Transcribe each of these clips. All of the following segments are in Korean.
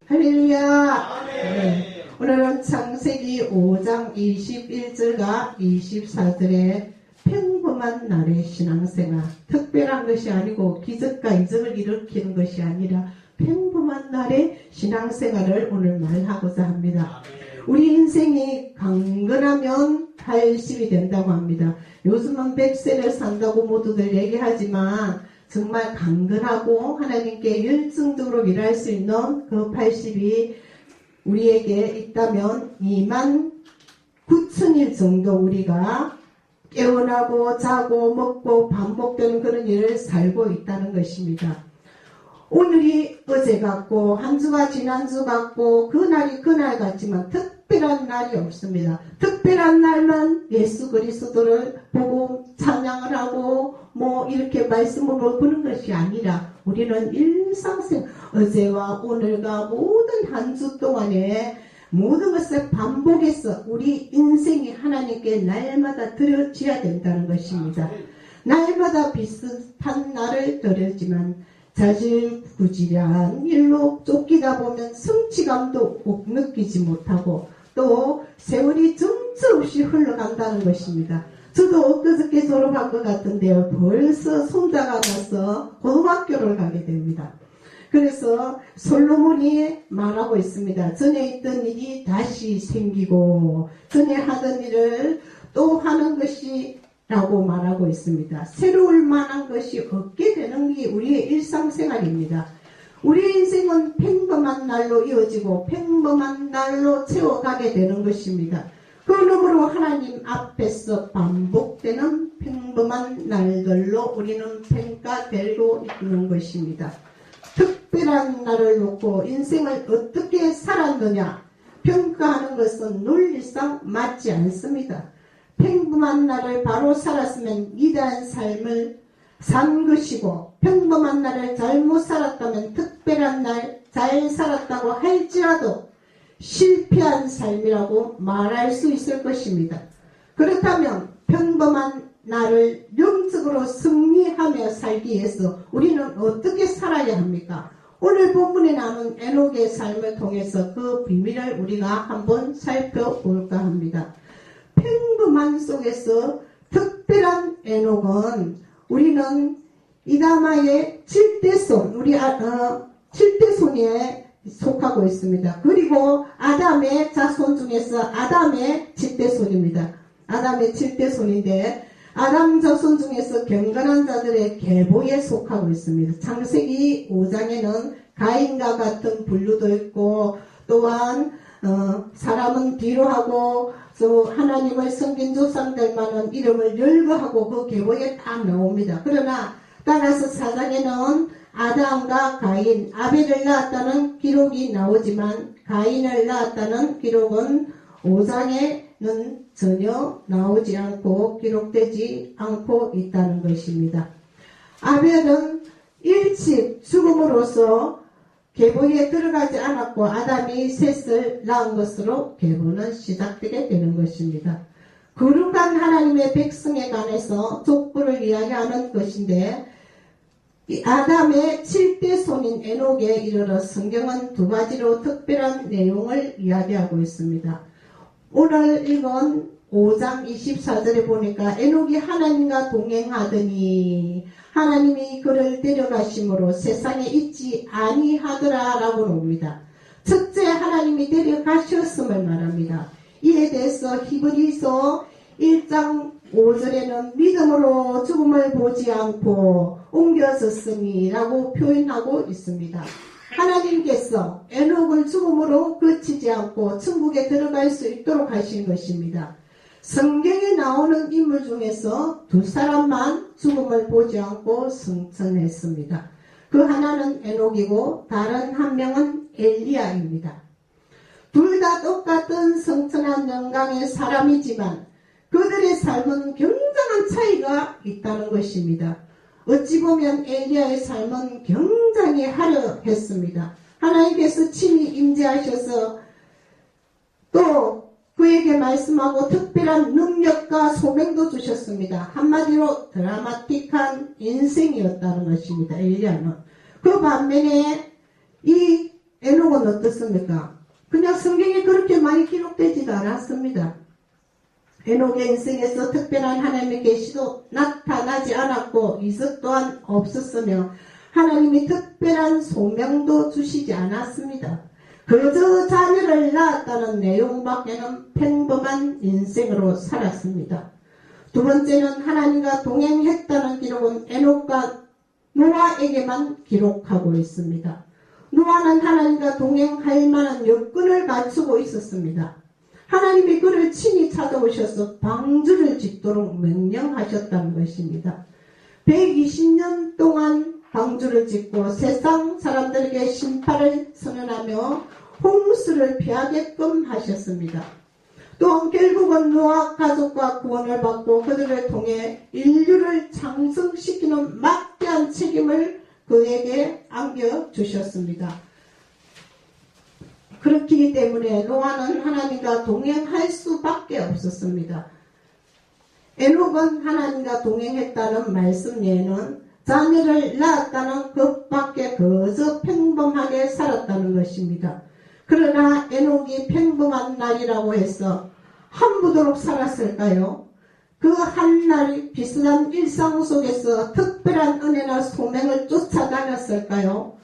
할렐루야. 네. 오늘은 창세기 5장 21절과 24절에 평범한 날의 신앙생활, 특별한 것이 아니고 기적과 이적을 일으키는 것이 아니라 평범한 날의 신앙생활을 오늘 말하고자 합니다. 우리 인생이 강건하면 80이 된다고 합니다. 요즘은 100세를 산다고 모두들 얘기하지만 정말 강건하고 하나님께 열정적으로 일할 수 있는 그 80이 우리에게 있다면 2만 9천일 정도 우리가 깨어나고 자고 먹고 반복되는 그런 일을 살고 있다는 것입니다. 오늘이 어제 같고 한 주가 지난주 같고 그날이 그날 같지만 특별한 날이 없습니다. 특별한 날만 예수 그리스도를 보고 찬양을 하고 이렇게 말씀으로 보는 것이 아니라 우리는 일상생 어제와 오늘과 모든 한 주 동안에 모든 것을 반복해서 우리 인생이 하나님께 날마다 드려져야 된다는 것입니다. 날마다 비슷한 날을 드렸지만 자질구질한 일로 쫓기다 보면 성취감도 꼭 느끼지 못하고 또 세월이 점수없이 흘러간다는 것입니다. 저도 엊그저께 졸업한 것 같은데요. 벌써 손자가 나서 고등학교를 가게 됩니다. 그래서 솔로몬이 말하고 있습니다. 전에 있던 일이 다시 생기고 전에 하던 일을 또 하는 것이 라고 말하고 있습니다. 새로울 만한 것이 없게 되는 게 우리의 일상생활입니다. 우리의 인생은 평범한 날로 이어지고 평범한 날로 채워가게 되는 것입니다. 그러므로 하나님 앞에서 반복되는 평범한 날들로 우리는 평가되고 있는 것입니다. 특별한 날을 놓고 인생을 어떻게 살았느냐 평가하는 것은 논리상 맞지 않습니다. 평범한 날을 바로 살았으면 위대한 삶을 산 것이고 평범한 날을 잘못 살았다면 특별한 날 잘 살았다고 할지라도 실패한 삶이라고 말할 수 있을 것입니다. 그렇다면 평범한 날을 영적으로 승리하며 살기 위해서 우리는 어떻게 살아야 합니까? 오늘 본문에 나오는 에녹의 삶을 통해서 그 비밀을 우리가 한번 살펴볼까 합니다. 평범한 속에서 특별한 에녹은 우리는 이다마의 7대손, 우리 7대손에 속하고 있습니다. 그리고 아담의 자손 중에서 아담의 7대손입니다. 아담의 7대손인데 아담 자손 중에서 경건한 자들의 계보에 속하고 있습니다. 창세기 5장에는 가인과 같은 분류도 있고 또한 사람은 뒤로 하고 또 하나님을 섬긴 조상들만은 이름을 열거하고 그 계보에 딱 나옵니다. 그러나 따라서 4장에는 아담과 가인, 아벨을 낳았다는 기록이 나오지만 가인을 낳았다는 기록은 5장에는 전혀 나오지 않고 기록되지 않고 있다는 것입니다. 아벨은 일찍 죽음으로써 계보에 들어가지 않았고 아담이 셋을 낳은 것으로 계보는 시작되게 되는 것입니다. 거룩한 하나님의 백성에 관해서 족보를 이야기하는 것인데 아담의 7대손인 에녹에 이르러 성경은 두 가지로 특별한 내용을 이야기하고 있습니다. 오늘 읽은 5장 24절에 보니까 에녹이 하나님과 동행하더니 하나님이 그를 데려가심으로 세상에 있지 아니하더라 라고 나옵니다. 첫째 하나님이 데려가셨음을 말합니다. 이에 대해서 히브리서 1장 5절에는 믿음으로 죽음을 보지 않고 옮겨졌으니 라고 표현하고 있습니다. 하나님께서 에녹을 죽음으로 그치지 않고 천국에 들어갈 수 있도록 하신 것입니다. 성경에 나오는 인물 중에서 두 사람만 죽음을 보지 않고 승천했습니다. 그 하나는 에녹이고 다른 한 명은 엘리야입니다. 둘 다 똑같은 성천한 영광의 사람이지만 그들의 삶은 굉장한 차이가 있다는 것입니다. 어찌 보면 엘리야의 삶은 굉장히 화려했습니다. 하나님께서 친히 임재하셔서 또 그에게 말씀하고 특별한 능력과 소명도 주셨습니다. 한마디로 드라마틱한 인생이었다는 것입니다. 엘리야는. 그 반면에 이 에녹은 어떻습니까? 그냥 성경에 그렇게 많이 기록되지도 않았습니다. 에녹의 인생에서 특별한 하나님의 계시도 나타나지 않았고 이적 또한 없었으며 하나님이 특별한 소명도 주시지 않았습니다. 그저 자녀를 낳았다는 내용밖에는 평범한 인생으로 살았습니다. 두 번째는 하나님과 동행했다는 기록은 에녹과 노아에게만 기록하고 있습니다. 노아는 하나님과 동행할 만한 여건을 갖추고 있었습니다. 하나님이 그를 친히 찾아오셔서 방주를 짓도록 명령하셨다는 것입니다. 120년 동안 방주를 짓고 세상 사람들에게 심판을 선언하며 홍수를 피하게끔 하셨습니다. 또한 결국은 노아 가족과 구원을 받고 그들을 통해 인류를 장성시키는 막대한 책임을 그에게 안겨주셨습니다. 그렇기 때문에 노아는 하나님과 동행할 수밖에 없었습니다. 에녹은 하나님과 동행했다는 말씀 외에는 자녀를 낳았다는 것밖에 그저 평범하게 살았다는 것입니다. 그러나 에녹이 평범한 날이라고 해서 한부도록 살았을까요? 그 한 날이 비슷한 일상 속에서 특별한 은혜나 소명을 쫓아다녔을까요?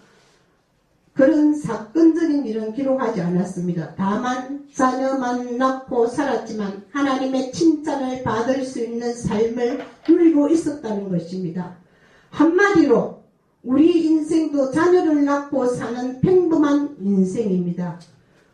그런 사건적인 일은 기록하지 않았습니다. 다만 자녀만 낳고 살았지만 하나님의 칭찬을 받을 수 있는 삶을 누리고 있었다는 것입니다. 한마디로 우리 인생도 자녀를 낳고 사는 평범한 인생입니다.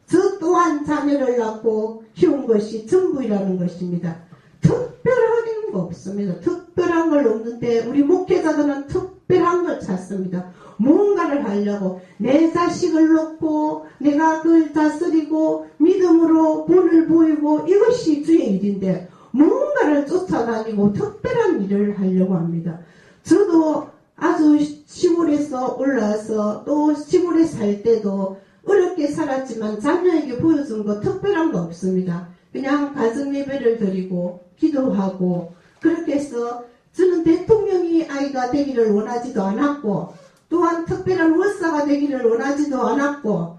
저 또한 자녀를 낳고 키운 것이 전부이라는 것입니다. 특별한 거 없습니다. 특별한 걸 없는데 우리 목회자들은 특별한 걸 찾습니다. 뭔가를 하려고 내 자식을 놓고 내가 그걸 다스리고 믿음으로 본을 보이고 이것이 주의 일인데 뭔가를 쫓아다니고 특별한 일을 하려고 합니다. 저도 아주 시골에서 올라와서 또 시골에 살 때도 어렵게 살았지만 자녀에게 보여준 거 특별한 거 없습니다. 그냥 가정 예배를 드리고 기도하고 그렇게 해서 저는 대통령이 아이가 되기를 원하지도 않았고 또한 특별한 원사가 되기를 원하지도 않았고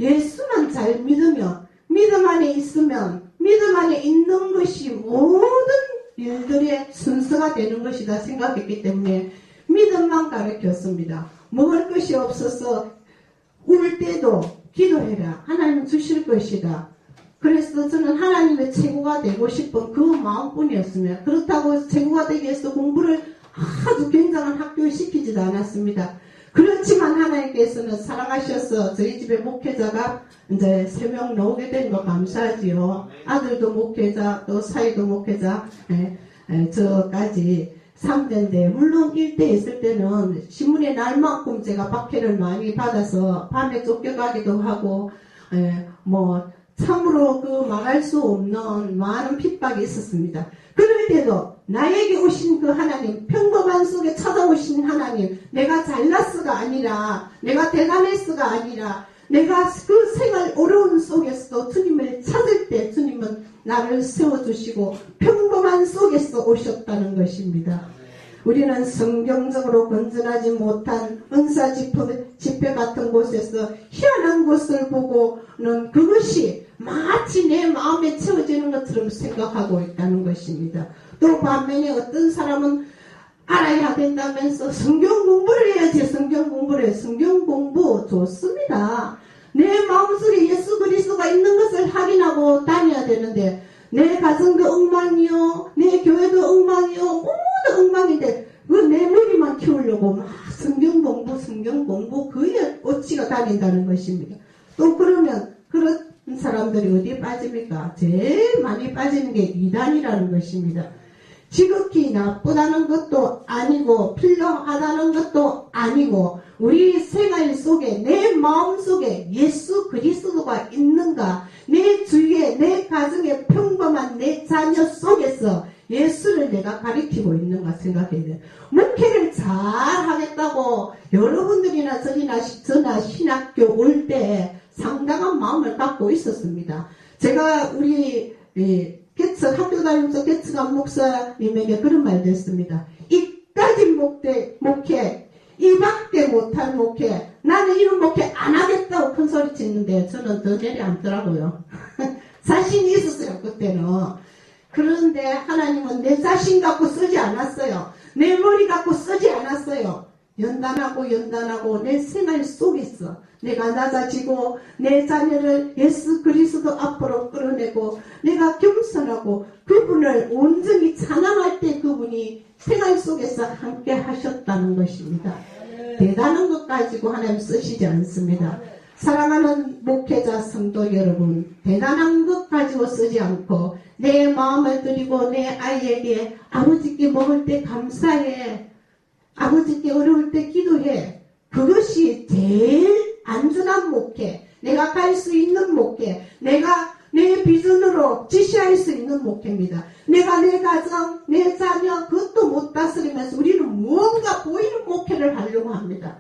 예수만 잘 믿으면 믿음 안에 있으면 믿음 안에 있는 것이 모든 일들의 순서가 되는 것이다 생각했기 때문에 믿음만 가르쳤습니다. 먹을 것이 없어서 울 때도 기도해라. 하나님 주실 것이다. 그래서 저는 하나님의 최고가 되고 싶은 그 마음뿐이었습니다. 그렇다고 최고가 되기 위해서 공부를 아주 굉장한 학교에 시키지도 않았습니다. 그렇지만 하나님께서는 사랑하셔서 저희 집에 목회자가 이제 3명 나오게 된 거 감사하지요. 아들도 목회자, 또 사이도 목회자, 저까지 3대인데, 물론 1대 있을 때는 신문의 날만큼 제가 박해를 많이 받아서 밤에 쫓겨가기도 하고, 참으로 그 말할 수 없는 많은 핍박이 있었습니다. 그럴 때도 나에게 오신 그 하나님, 평범한 속에 찾아오신 하나님, 내가 잘났어가 아니라, 내가 대단했어가 아니라, 내가 그 생활 어려운 속에서도 주님을 찾을 때 주님은 나를 세워주시고 평범한 속에서 오셨다는 것입니다. 우리는 성경적으로 건전하지 못한 은사 집회 같은 곳에서 희한한 것을 보고는 그것이 마치 내 마음에 채워지는 것처럼 생각하고 있다는 것입니다. 또 반면에 어떤 사람은 알아야 된다면서 성경 공부를 해야지. 성경 공부를 해요. 성경 공부 좋습니다. 내 마음속에 예수 그리스도가 있는 것을 확인하고 다녀야 되는데 내 가정도 엉망이요, 내 교회도 엉망이요, 모두 엉망인데 그 내 머리만 키우려고 막 성경 공부 그에 어치가 다닌다는 것입니다. 또 그러면 그런 사람들이 어디에 빠집니까? 제일 많이 빠지는 게 이단이라는 것입니다. 지극히 나쁘다는 것도 아니고 필요하다는 것도 아니고 우리 생활 속에 내 마음 속에 예수 그리스도가 있는가, 내 주위에 내 가정의 평범한 내 자녀 속에서 예수를 내가 가리키고 있는가 생각해야 돼요. 목회를 잘 하겠다고 여러분들이나 저나 신학교 올 때 상당한 마음을 갖고 있었습니다. 제가 우리 학교 다니면서 개척한 목사님에게 그런 말도 했습니다. 이까지 목회, 이밖에 못할 목회, 나는 이런 목회 안 하겠다고 큰 소리 소리 치는데 저는 더 내려앉더라고요. 자신이 있었어요, 그때는. 그런데 하나님은 내 자신 갖고 쓰지 않았어요. 내 머리 갖고 쓰지 않았어요. 연단하고 내 생활 속에서 내가 낮아지고 내 자녀를 예수 그리스도 앞으로 끌어내고 내가 겸손하고 그분을 온전히 찬양할 때 그분이 생활 속에서 함께 하셨다는 것입니다. 대단한 것 가지고 하나님 쓰시지 않습니다. 사랑하는 목회자 성도 여러분, 대단한 것 가지고 쓰지 않고 내 마음을 드리고 내 아이에게 아버지께 먹을 때 감사해, 아버지께 어려울 때 기도해. 그것이 제일 안전한 목회, 내가 갈 수 있는 목회, 내가 내 비전으로 지시할 수 있는 목회입니다. 내가 내 가정, 내 자녀 그것도 못 다스리면서 우리는 무언가 보이는 목회를 하려고 합니다.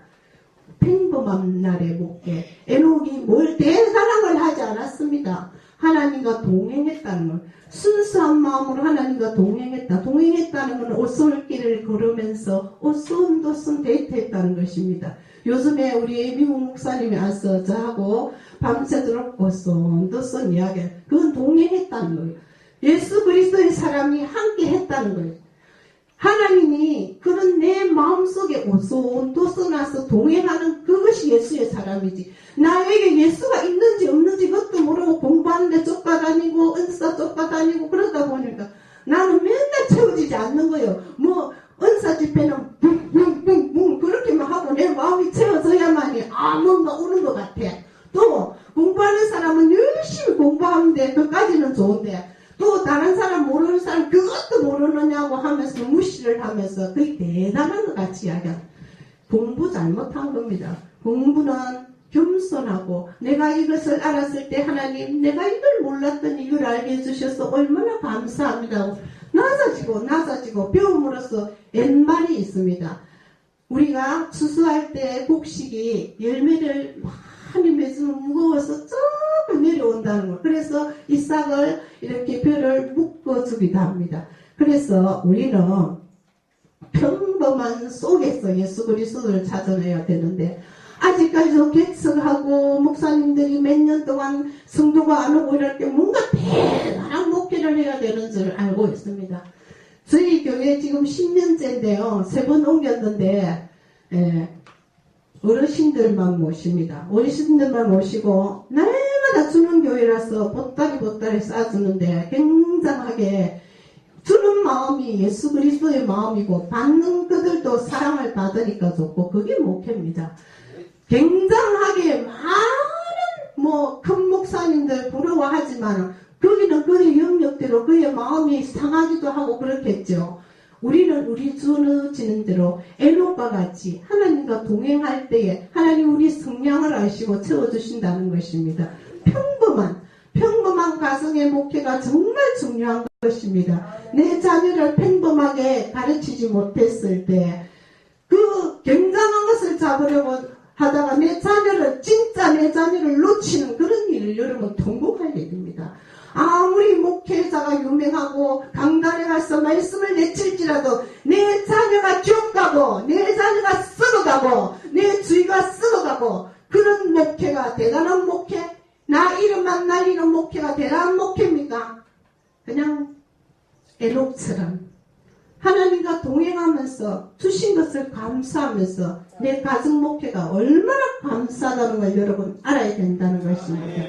평범한 날의 목회, 에녹이 뭘 대단한 걸 하지 않았습니다. 하나님과 동행했다는 것, 순수한 마음으로 하나님과 동행했다는 것은 오솔길을 걸으면서 오손도손 데이트했다는 것입니다. 요즘에 우리 미국 목사님이 와서 저하고 밤새도록 오손도손 이야기, 그건 동행했다는 거예요. 예수 그리스도의 사람이 함께 했다는 거예요. 하나님이 그런 내 마음속에 오손도손 와서 동행하는 그것이 예수의 사람이지. 나에게 예수가 있는지 없는지 그것도 모르고 공부하는데 쫓아다니고 은사 쫓아다니고 그러다 보니까 나는 맨날 채워지지 않는 거예요. 뭐 은사 집회는 붕붕붕붕 그렇게만 하고 내 마음이 채워져야만이 뭔가 오는 것 같아. 또 공부하는 사람은 열심히 공부하는데 그까지는 좋은데 또 다른 사람 모르는 사람 그것도 모르느냐고 하면서 무시를 하면서 그게 대단한 것 같이 이야기합니다. 공부 잘못한 겁니다. 공부는 겸손하고 내가 이것을 알았을 때 하나님 내가 이걸 몰랐던 이걸 알게 해주셔서 얼마나 감사합니다. 낮아지고 배움으로써 옛말이 있습니다. 우리가 추수할 때 곡식이 열매를 많이 맺으면 무거워서 조금 내려온다는 거. 그래서 이 싹을 이렇게 벼를 묶어주기도 합니다. 그래서 우리는 평범한 속에서 예수 그리스도를 찾아내야 되는데 아직까지도 개척하고 목사님들이 몇 년 동안 성도가 안 오고 이럴 때 뭔가 대단한 목회를 해야 되는 줄 알고 있습니다. 저희 교회 지금 10년째인데요. 3번 옮겼는데 어르신들만 모십니다. 어르신들만 모시고 날마다 주는 교회라서 보따리 쌓아주는데 굉장하게 주는 마음이 예수 그리스도의 마음이고 받는 그들도 사랑을 받으니까 좋고 그게 목회입니다. 굉장하게 많은 큰 목사님들 부러워하지만 거기는 그의 영역대로 그의 마음이 상하기도 하고 그렇겠죠. 우리는 우리 주어지는 대로 에녹과 같이 하나님과 동행할 때에 하나님 우리 성량을 아시고 채워주신다는 것입니다. 평범한 가정의 목회가 정말 중요한 것입니다. 내 자녀를 평범하게 가르치지 못했을 때 그 굉장한 것을 잡으려고 하다가 내 자녀를 놓치는 그런 일을 여러분 통곡하게 됩니다. 아무리 목회자가 유명하고 강단에 가서 말씀을 내칠지라도 내 자녀가 지옥 가고 내 자녀가 썩어가고 내 주위가 썩어가고 그런 목회가 대단한 목회? 나 이름만 날리는 목회가 대단한 목회입니까? 그냥 에녹처럼 하나님과 동행하면서 주신 것을 감사하면서 내 가정 목회가 얼마나 감사하다는 걸 여러분 알아야 된다는 것입니다.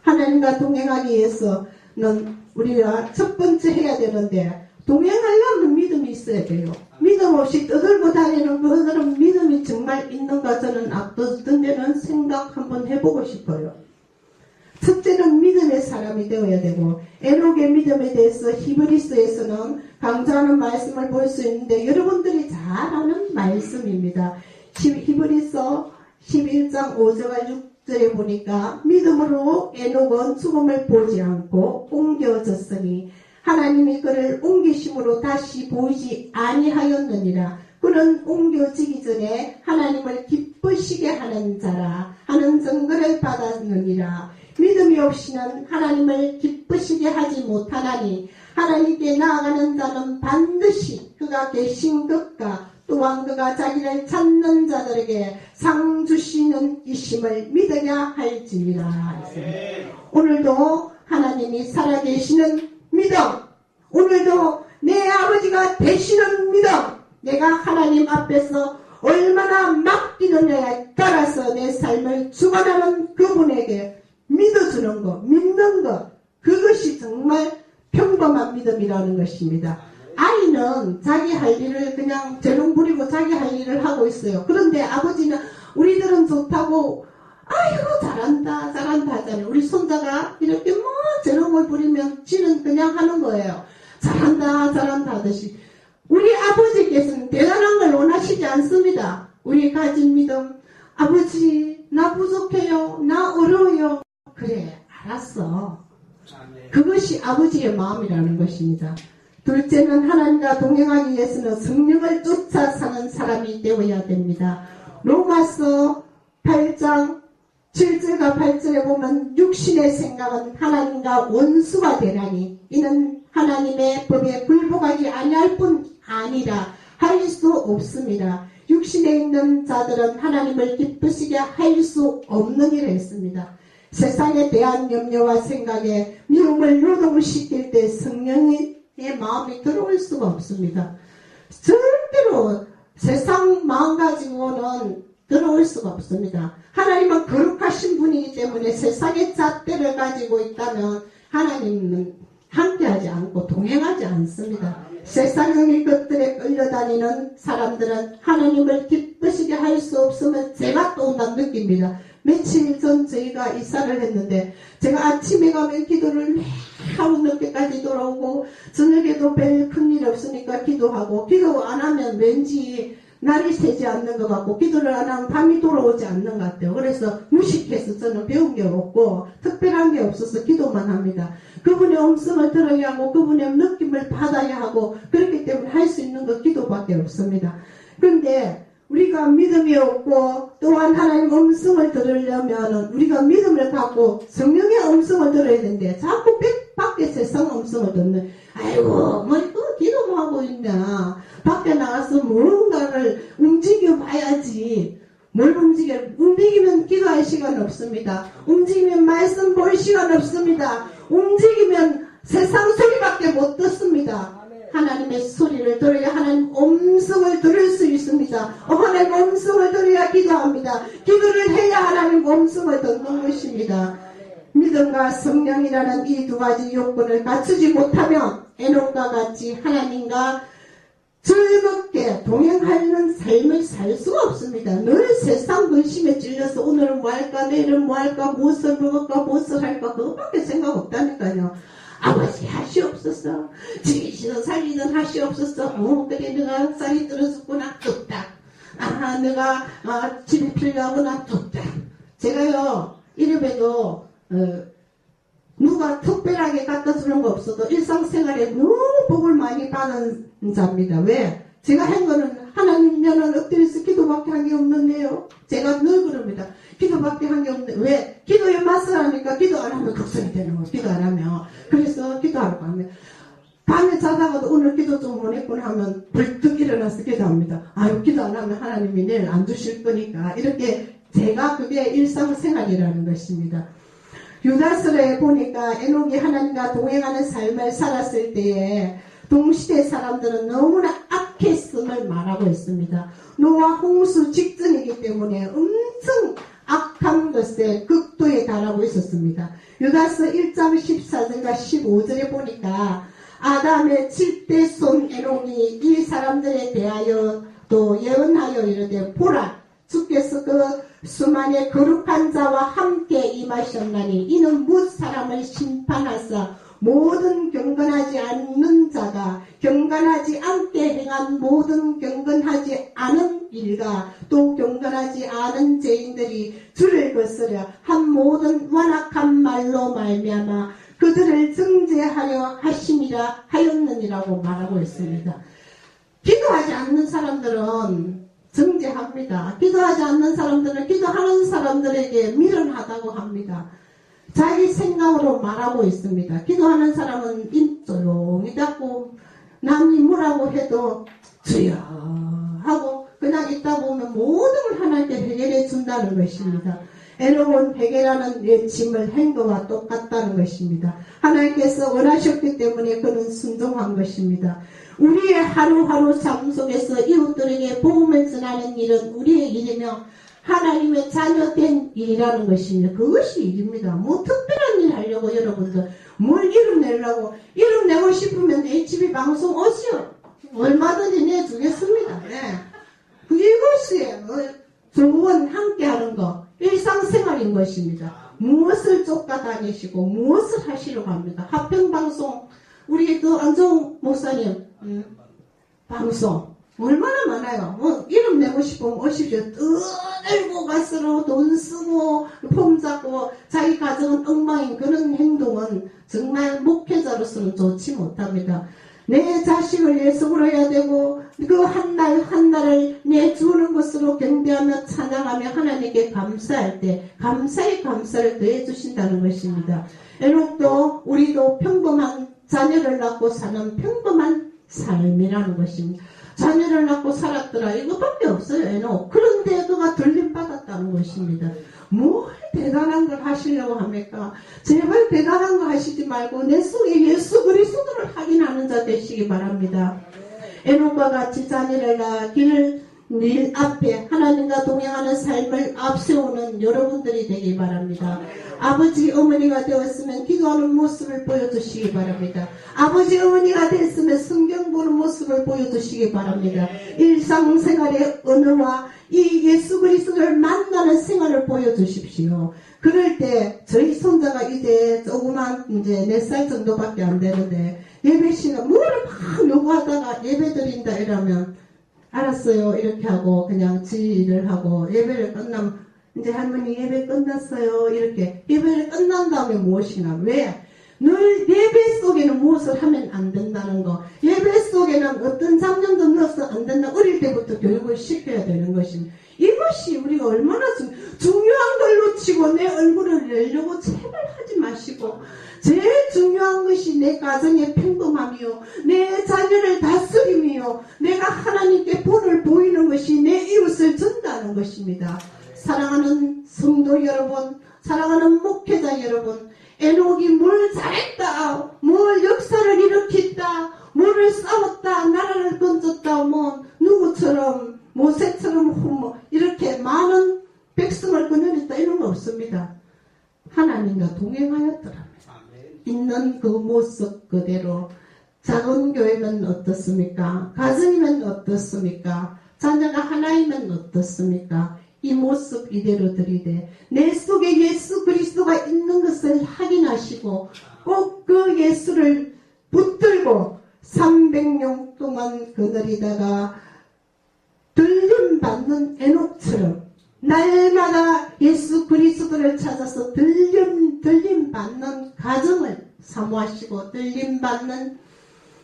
하나님과 동행하기 위해서는 우리가 첫 번째 해야 되는데 동행하려면 믿음이 있어야 돼요. 믿음 없이 떠들고 다니는 그들은 믿음이 정말 있는가 저는 어떤 데는 생각 한번 해보고 싶어요. 첫째는 믿음의 사람이 되어야 되고 에녹의 믿음에 대해서 히브리서에서는 강조하는 말씀을 볼 수 있는데 여러분들이 잘 아는 말씀입니다. 히브리서 11장 5절과 6절에 보니까 믿음으로 에녹은 죽음을 보지 않고 옮겨졌으니 하나님이 그를 옮기심으로 다시 보이지 아니하였느니라. 그는 옮겨지기 전에 하나님을 기쁘시게 하는 자라 하는 증거를 받았느니라. 믿음이 없이는 하나님을 기쁘시게 하지 못하나니 하나님께 나아가는 자는 반드시 그가 계신 것과 또한 그가 자기를 찾는 자들에게 상 주시는 이심을 믿어야 할지니라. 오늘도 하나님이 살아계시는 믿음, 오늘도 내 아버지가 되시는 믿음, 내가 하나님 앞에서 얼마나 맡기느냐에 따라서 내 삶을 주관하는 그분에게 믿어주는 것, 믿는 것, 그것이 정말 평범한 믿음이라는 것입니다. 아이는 자기 할 일을 그냥 재롱 부리고 자기 할 일을 하고 있어요. 그런데 아버지는 우리들은 좋다고 아이고 잘한다 잘한다 하잖아요. 우리 손자가 이렇게 뭐 재롱을 부리면 지는 그냥 하는 거예요. 잘한다 잘한다 하듯이. 우리 아버지께서는 대단한 걸 원하시지 않습니다. 우리 가진 믿음, 아버지 나 부족해요, 나 어려워요. 그래 알았어. 그것이 아버지의 마음이라는 것입니다. 둘째는 하나님과 동행하기 위해서는 성령을 쫓아 사는 사람이 되어야 됩니다. 로마서 8장 7절과 8절에 보면 육신의 생각은 하나님과 원수가 되나니 이는 하나님의 법에 굴복하지 아니할 뿐 아니라 할 수 없습니다. 육신에 있는 자들은 하나님을 기쁘시게 할 수 없는 일을 했습니다. 세상에 대한 염려와 생각에 미움을 노동시킬 때 성령의 마음이 들어올 수가 없습니다. 절대로 세상 마음 가지고는 들어올 수가 없습니다. 하나님은 거룩하신 분이기 때문에 세상의 잣대를 가지고 있다면 하나님은 함께하지 않고 동행하지 않습니다. 세상의 것들에 끌려다니는 사람들은 하나님을 기쁘시게 할 수 없으면 제가 또 느낍니다. 며칠 전 저희가 이사를 했는데 제가 아침에 가면 기도를 하루 늦게까지 돌아오고 저녁에도 별 큰일 없으니까 기도하고 기도 안 하면 왠지 날이 새지 않는 것 같고 기도를 안 하면 밤이 돌아오지 않는 것 같아요. 그래서 무식해서 저는 배운 게 없고 특별한 게 없어서 기도만 합니다. 그분의 음성을 들어야 하고 그분의 느낌을 받아야 하고 그렇기 때문에 할 수 있는 건 기도밖에 없습니다. 그런데 우리가 믿음이 없고 또한 하나님 음성을 들으려면 우리가 믿음을 갖고 성령의 음성을 들어야 되는데 자꾸 밖에 세상 음성을 듣는 아이고 뭐 기도만 하고 있냐 밖에 나가서 뭔가를 움직여 봐야지. 뭘 움직이면 기도할 시간 없습니다. 움직이면 말씀 볼 시간 없습니다. 움직이면 세상 소리밖에 못 듣습니다. 하나님의 소리를 들어야 하나님 음성을 들을 수 있습니다. 하나님 음성을 들어야 기도합니다. 기도를 해야 하나님 음성을 듣는 것입니다. 믿음과 성령이라는 이 두 가지 요건을 갖추지 못하면 에녹과 같이 하나님과 즐겁게 동행하는 삶을 살 수가 없습니다. 늘 세상 근심에 찔려서 오늘은 뭐 할까 내일은 뭐 할까 무엇을 먹을까 무엇을 할까 그것밖에 생각 없다니까요. 아버지 하시옵소서 죽이시든 살리든 하시옵소서. 그래 내가 쌀이 떨어졌구나 뚝딱. 내가 집이 필요하구나 뚝딱. 제가요 이래봬도 누가 특별하게 갖다 주는 거 없어도 일상생활에 너무 복을 많이 받은 자입니다. 왜? 제가 한 거는 하나님면은 엎드려서 기도밖에 한 게 없는데요. 제가 늘 그럽니다. 기도밖에 한 게 없는데 왜? 기도에 맛을 하니까 기도 안 하면 걱정이 되는 거예요. 기도 안 하면. 그래서 기도하러 가면 밤에 자다가도 오늘 기도 좀 못했구나 하면 벌떡 일어나서 기도합니다. 아유 기도 안 하면 하나님이 내일 안 주실 거니까 이렇게 제가 그게 일상생활이라는 것입니다. 유다서에 보니까 에녹이 하나님과 동행하는 삶을 살았을 때에 동시대 사람들은 너무나 악했음을 말하고 있습니다. 노아 홍수 직전이기 때문에 엄청 악한 것에 극도에 달하고 있었습니다. 유다서 1장 14절과 15절에 보니까 아담의 7대 손 에녹이 이 사람들에 대하여 또 예언하여 이르되 보라 주께서 그 수만의 거룩한 자와 함께 임하셨나니 이는 뭇 사람을 심판하사 모든 경건하지 않는 자가 경건하지 않게 행한 모든 경건하지 않은 일과 또 경건하지 않은 죄인들이 주를 거스려 한 모든 완악한 말로 말미암아 그들을 정죄하려 하심이라 하였느니라고 말하고 있습니다. 기도하지 않는 사람들은 정죄합니다. 기도하지 않는 사람들은 기도하는 사람들에게 미련하다고 합니다. 자기 생각으로 말하고 있습니다. 기도하는 사람은 입 조용히 닫고 남이 뭐라고 해도 주여 하고 그냥 있다 보면 모든 걸 하나님께 해결해 준다는 것입니다. 에녹은 해결하는 짐을 행동과 똑같다는 것입니다. 하나님께서 원하셨기 때문에 그는 순종한 것입니다. 우리의 하루하루 삶 속에서 이웃들에게 복음을 전하는 일은 우리의 일이며 하나님의 자녀된 일이라는 것입니다. 그것이 일입니다. 뭐 특별한 일 하려고 여러분들 뭘 이름 내려고 이름 내고 싶으면 HB 방송 오시오. 얼마든지 내주겠습니다. 네. 이것이 좋은 함께하는 것 일상생활인 것입니다. 무엇을 쫓아다니시고 무엇을 하시려고 합니까? 합평방송 우리 그 안정 목사님 방송 얼마나 많아요. 이름 내고 싶으면 오십시오. 떠들고 가스로 돈 쓰고 폼 잡고 자기 가정은 엉망인 그런 행동은 정말 목회자로서는 좋지 못합니다. 내 자식을 예수로 해야 되고 그 한 날 한 날을 내주는 것으로 경배하며 찬양하며 하나님께 감사할 때 감사의 감사를 더해 주신다는 것입니다. 에녹도 우리도 평범한 자녀를 낳고 사는 평범한 삶이라는 것입니다. 자녀를 낳고 살았더라 이것밖에 없어요. 에녹. 그런데 그가 들림받았다는 것입니다. 뭘 대단한 걸 하시려고 합니까? 제발 대단한 거 하시지 말고 내 속에 예수 그리스도를 확인하는 자 되시기 바랍니다. 에녹과 같이 자녀를 낳아 길을 일 앞에 하나님과 동행하는 삶을 앞세우는 여러분들이 되기 바랍니다. 아버지 어머니가 되었으면 기도하는 모습을 보여주시기 바랍니다. 아버지 어머니가 됐으면 성경 보는 모습을 보여주시기 바랍니다. 일상생활의 언어와 이 예수 그리스도를 만나는 생활을 보여주십시오. 그럴 때 저희 손자가 이제 조그만 이제 4살 정도밖에 안 되는데 예배 시간 뭐를 막 요구하다가 예배 드린다 이러면 알았어요 이렇게 하고 그냥 지 일을 하고 예배를 끝나면 이제 할머니 예배 끝났어요 이렇게 예배를 끝난 다음에 무엇이나 왜? 늘 예배 속에는 무엇을 하면 안 된다는 거 예배 속에는 어떤 장면도 넣어서 안 된다 어릴 때부터 교육을 시켜야 되는 것입니다. 이것이 우리가 얼마나 중요한 걸 놓치고 내 얼굴을 내려고 제발 하지 마시고 제일 중요한 것이 내 가정의 평범함이요 내 자녀를 다스림이요 내가 하나님께 본을 보이는 것이 내 이웃을 전다는 것입니다. 사랑하는 성도 여러분 사랑하는 목회자 여러분 에녹이 뭘 잘했다 뭘 역사를 일으켰다 뭐를 싸웠다 나라를 건졌다 뭐 누구처럼 모세처럼 이렇게 많은 백성을 거느렸다 이런 거 없습니다. 하나님과 동행하였더랍니다. 있는 그 모습 그대로 작은 교회는 어떻습니까? 가정이면 어떻습니까? 자녀가 하나이면 어떻습니까? 이 모습 이대로 들이대 내 속에 예수 그리스도가 있는 것을 확인하시고 꼭 그 예수를 붙들고 300년 동안 거느리다가 들림받는 에녹처럼 날마다 예수 그리스도를 찾아서 들림받는 가정을 사모하시고 들림받는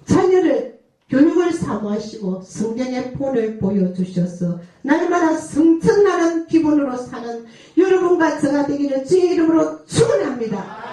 자녀를 교육을 사모하시고 성경의 본을 보여주셔서 날마다 성천나는 기분으로 사는 여러분과 저가 되기를 주의 이름으로 축원합니다.